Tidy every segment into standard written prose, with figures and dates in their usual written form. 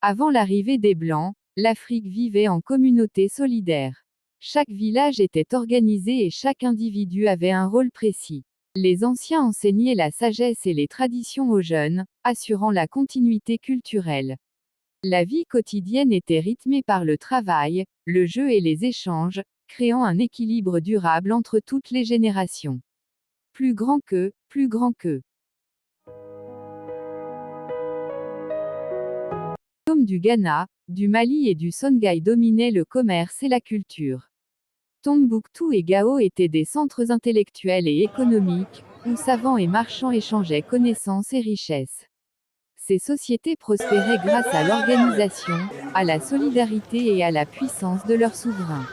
Avant l'arrivée des Blancs, l'Afrique vivait en communauté solidaire. Chaque village était organisé et chaque individu avait un rôle précis. Les anciens enseignaient la sagesse et les traditions aux jeunes, assurant la continuité culturelle. La vie quotidienne était rythmée par le travail, le jeu et les échanges, créant un équilibre durable entre toutes les générations. Plus grand que, plus grand que. Les royaumes du Ghana, du Mali et du Songhai dominaient le commerce et la culture. Tombouctou et Gao étaient des centres intellectuels et économiques, où savants et marchands échangeaient connaissances et richesses. Ces sociétés prospéraient grâce à l'organisation, à la solidarité et à la puissance de leurs souverains.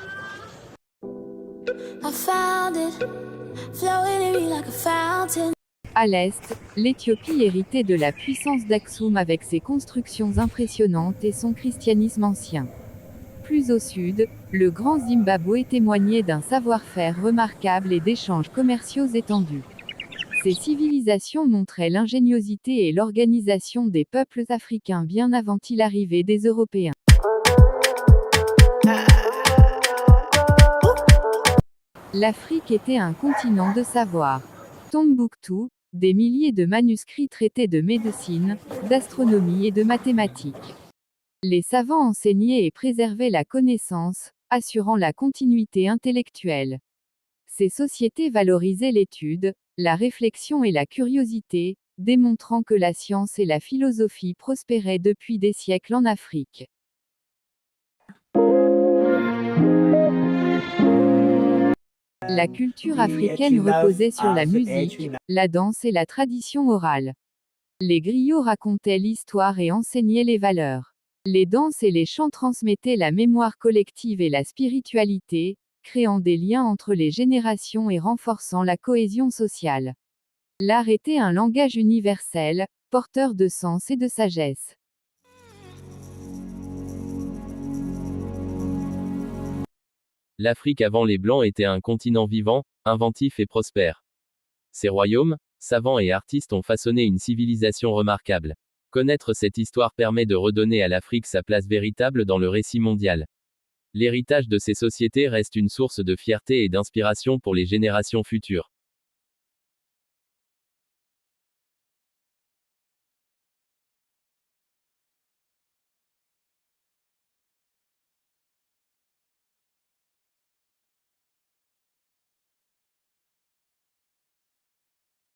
À l'est, l'Éthiopie héritait de la puissance d'Aksum avec ses constructions impressionnantes et son christianisme ancien. Plus au sud, le Grand Zimbabwe témoignait d'un savoir-faire remarquable et d'échanges commerciaux étendus. Ces civilisations montraient l'ingéniosité et l'organisation des peuples africains bien avant l'arrivée des Européens. L'Afrique était un continent de savoir. Tombouctou, des milliers de manuscrits traitaient de médecine, d'astronomie et de mathématiques. Les savants enseignaient et préservaient la connaissance, assurant la continuité intellectuelle. Ces sociétés valorisaient l'étude, la réflexion et la curiosité, démontrant que la science et la philosophie prospéraient depuis des siècles en Afrique. La culture africaine reposait sur la musique, la danse et la tradition orale. Les griots racontaient l'histoire et enseignaient les valeurs. Les danses et les chants transmettaient la mémoire collective et la spiritualité, créant des liens entre les générations et renforçant la cohésion sociale. L'art était un langage universel, porteur de sens et de sagesse. L'Afrique avant les Blancs était un continent vivant, inventif et prospère. Ses royaumes, savants et artistes ont façonné une civilisation remarquable. Connaître cette histoire permet de redonner à l'Afrique sa place véritable dans le récit mondial. L'héritage de ces sociétés reste une source de fierté et d'inspiration pour les générations futures.